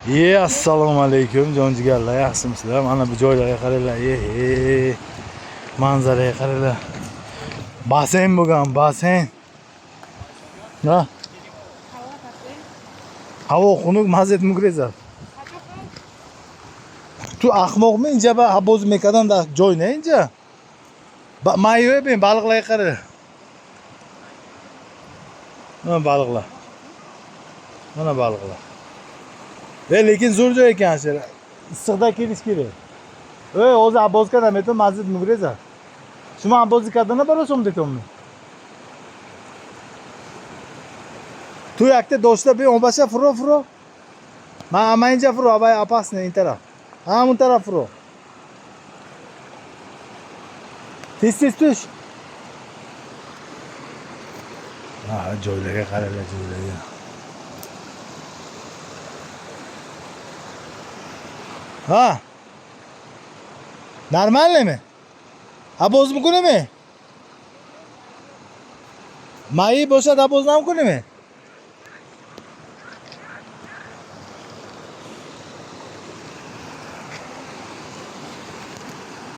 Assalomu alaykum jonjigarlar, yaxshimisizlar? Mana bu joylarga qaranglar. Manzaraga qaranglar. Basen bo'lgan, basen. Ha? Havo xunuk, mazet mugrezar. Tu ahmoqmi inja ba haboz mekadan da joy ne inja? Mayo ben balıqlarga qaranglar. Mana balıqlar. Mana balıqlar. Lekin zo'r joy ekan shu. Issiqda kelish kerak. O'zi Abozkadan meto mazid mugreza. Shuma Abozkadan barasom detommi. Tu yakta doshta be on basha fro. Ma amainja fro, avay apasne intera. Ha un taraf fro. Tez tush. Ha joylarga qaranglar, joylarga. Ha? Normalmi? Aboz mi kunimi? Mayi boshqa aboz ham kunimi?